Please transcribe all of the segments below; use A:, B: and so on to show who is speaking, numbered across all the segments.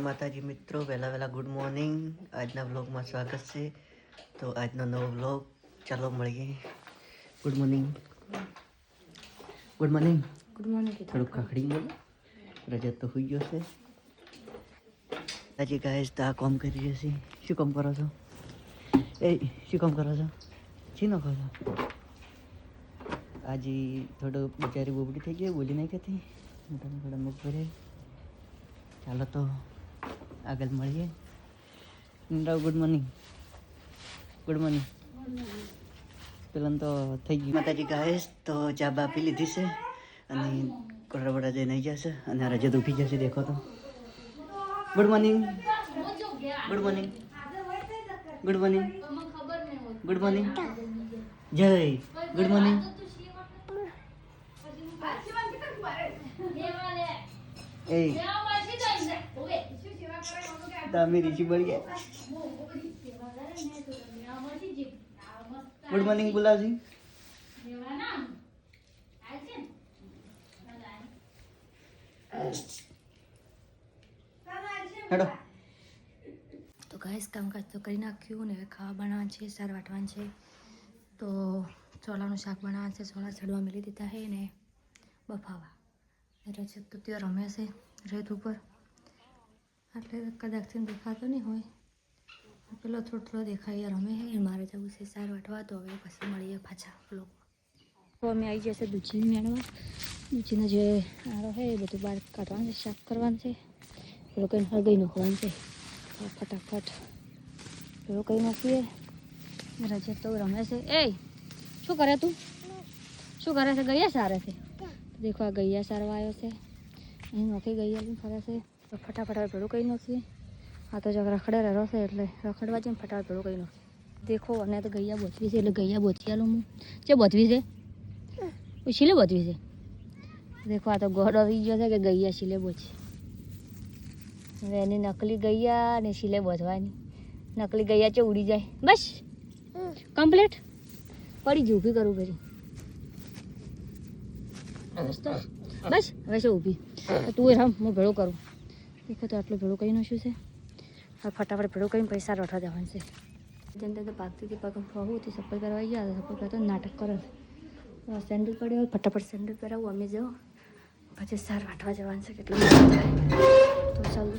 A: માતાજી મિત્રો, વહેલા વહેલા ગુડ મોર્નિંગ. આજના વ્લોગમાં સ્વાગત છે. તો આજનો નવો વ્લોગ ચાલો મળીએ. Good morning. Good morning.
B: Good morning.
A: થોડુંક કાકડી બોલો. રજત તો હોઈ ગયો છે. આજે ગાઈસ તો આ કામ કરી રહ્યા છે. શું કામ કરો છો? શું કામ કરો છો? શી નાખો છો? આજે થોડું બિચારી બોબડી થઈ ગઈ, બોલી નહીં કહેતી. મોટા થોડા મુખ ભરે. ચાલો તો આગળ મળીએ. Good morning. Good morning. પેલા તો થઈ ગયું માતાજી ગાઈસ. તો ચા બા પી લીધી છે અને કોરા બડા જઈ નહીં જશે અને રજત ઉઠી જશે. દેખો તો good morning. Good morning. Good morning. Good morning. જય ગુડ મોર્નિંગ. એ દામી રીચી બળી ગયા. ગુડ મોર્નિંગ ગુલાબજી. હેડો.
B: તો ગાઈસ કામકાજ તો કરી નાખ્યું ને હવે ખાવા બનાવવાનું છે, સાર વાટવાનું છે. તો ચોલાનું શાક બનાવવાનું છે. ચોલા ચડવા મેલી દીધા છે ને બફાવા. રજત તો ત્યાં રમે છે રેત ઉપર, એટલે કદાચથી દેખાતો નહીં હોય. પેલો થોડો દેખાય રમે છે. મારે જવું છે સાર વાટવા. તો હવે પછી મળીએ પાછા લોકો. તો અમે આવી જશે દૂધી મેળવા. દૂધીનો જે આરો છે એ બધું બહાર કાઢવાનું છે, સાફ કરવાનું છે. પેલો કંઈ હળગાઈ નાખવાનું છે. ફટાફટ પેલો કંઈ નાખીએ. રજત તો રમે છે. એ શું કરે તું? શું કરે છે? ગૈયા સારે છે. દેખો આ ગૈયા સારવા આવ્યો છે. અહીં નોખી ગૈયા ફરે છે. તો ફટાફટ હવે પેલું કંઈ નાખીએ. આ તો જગ રખડે રહ્યો છે એટલે રખડવા જઈને ફટાફટ પેલું કંઈ નાખીએ. દેખો અને તો ગૈયા બોચવી છે એટલે ગૈયા બોચી આલું હું. જે બોચવી છે શીલે બોચવી છે. દેખો આ તો ગોળો થઈ ગયો છે કે ગૈયા શીલે બોચી. હવે એની નકલી ગૈયા ને શીલે બોચવાની. નકલી ગૈયા છે ઉડી જાય. બસ કમ્પ્લીટ. પડી જ ઊભી કરું પછી. બસ હવે છે ઊભી. તું રમ, હું ભેળું કરું. દેખો તો આટલું ભેળું કઈ નાખ્યું છે. હવે ફટાફટ ભેળું કરીને પૈસા રઠવા જવાનું છે. જેને તો ભાગતી હતી પગ ફવું હતી. સફર કરવા આવી ગયા. સફર કરતો નાટક કરે. સેન્ડલ પડ્યો હોય, ફટાફટ સેન્ડલ પહેરાવું. અમે જાઓ પછી સાર વાટવા જવાનું છે. કેટલું તો ચાલો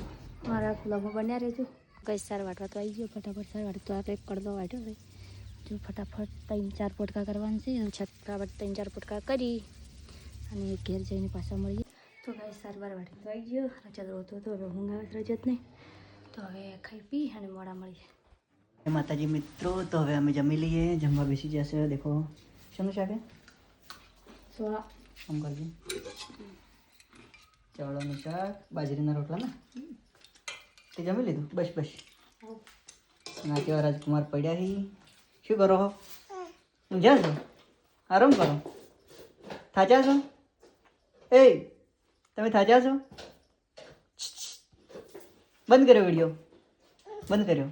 B: મારા બ્લોગમાં બન્યા રહેજો. કઈ સાર વાટવા તો આવી ગયો. ફટાફટ સાર વાટવા તો આપણે એક કડદો વાટ્યો ભાઈ. જો ફટાફટ 3-4 પોટકા કરવાના છે. ફટાફટ 3-4 પોટકા કરી અને ઘેર જઈને પાછા મળીએ. તો ભાઈ સારવાર વાટી તો આવી ગયો. રજત રોતો હતો, હવે ઊંઘ આવે રજત નહીં. તો હવે ખાઈ પી અને મોડા મળીએ.
A: માતાજી મિત્રો, તો હવે અમે જમી લઈએ. જમવા બેસી જશે. દેખો શાનું શાક હે?
B: સોળા
A: આમ કરજો. ચાવડાનું શાક, બાજરીના રોટલા ને તે જમી લીધું. બસ બસ. ના કેવા રાજકુમાર પડ્યા હી. શું કરો હો? ઊંઝા છો? આરામ કરો. થાચા છો? એ તમે થાચા છો? બંધ કર્યો વિડીયો. બંધ કર્યો.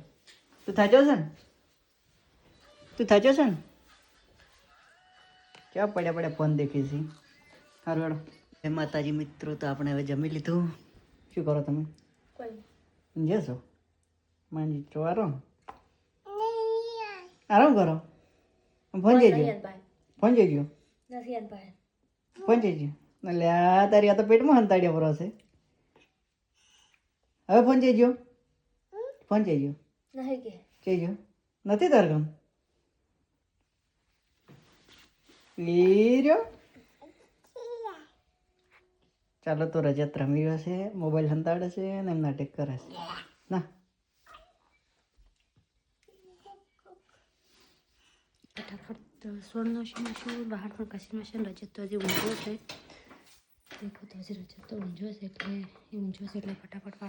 A: તું થાચો છે ને? તું થાચો છે ને? ક્યાં પડ્યા ફોન દેખી છે. સારું હેડો. હે માતાજી મિત્રો, તો આપણે હવે જમી લીધું. શું કરો તમે? ઊંઝા છો? માંજી છો આરામ? આરામ કરો. ફોન જઈજો. ફોન જઈજો. ફોન જઈજો. એટલે આ તારી આ તો પેટમાં હંતાડ્યા પર હશે. હવે ફોન જઈજો. ફોન જઈજો. જઈજો. નથી તાર કામ લીર્યો. ચાલો તો રજત રમી રહ્યો છે, મોબાઈલ હંતાડે છે અને એમ નાટક કરે છે. ના
B: ફટાફટ સોળ નાખીશું. બહાર પણ કશી મશીન. રજત તો હજી ઊંઝો છે. દેખો તો હજી રજત તો ઊંઝો છે એટલે ફટાફટ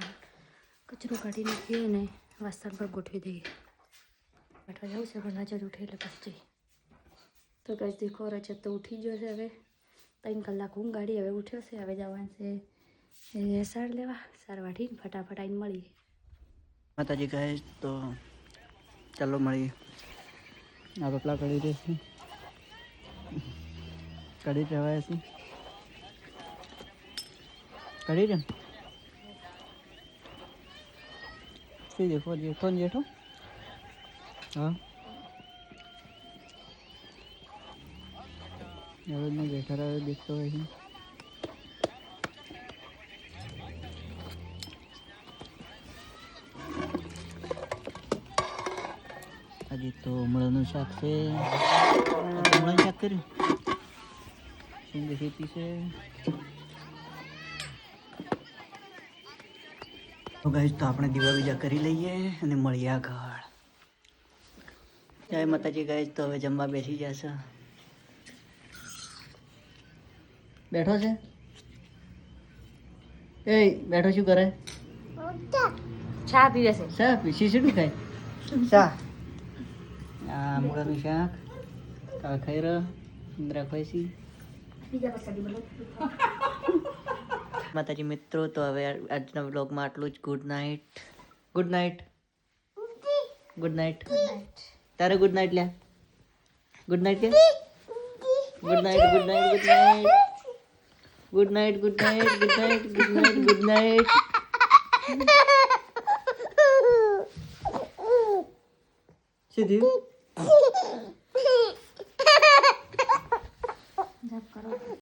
B: કચરો કાઢી નાખીએ અને વાસણ પર ગોઠવી દઈએ. વાટવા જવું છે પણ રજત ઉઠે એટલે પછી જઈએ. તો કઈ દેખો રજત તો ઉઠી ગયો છે. હવે 3 કલાક ઊંઘ ગાડી. હવે ઉઠ્યો છે. હવે જવાનું છે એ સાર લેવા. સાર વાટીને ફટાફટ આવીને મળીએ.
A: માતાજી કહે તો ચાલો મળીએ. આ રોટલા કરી દઈશું. કઢી જવાય છે. કઢી છે से देखो जेठो न जेठो हाँ હવે મેં બેઠા રહ્યો દેખતો હોય છે આજે તો મળવાનું શાક છે મળવાનું શાક કર્યું સિંગ ખેતી છે તો ગાઈસ તો આપણે દીવા બીજા કરી લઈએ અને મળીએ આગળ જય માતાજી ગાઈસ તો હવે જમવા બેસી જશે બેઠો છે એ બેઠો શું કરે
B: ચા પીવે છે
A: ચા પીસી શું ખાય ચા આ મૂળાનું શાક તમે ખાઈ રહ્યો ઇન્દ્રા ખોઈસી
B: બીજા પછી બોલો
A: માતાજી મિત્રો તો હવે આજના વ્લોગમાં આટલું જ good night good night good night તારે ગુડ નાઇટ લ્યા ગુડ નાઇટ કે good night good night good night good night good night good night good night good night સીધી
B: જપ કરો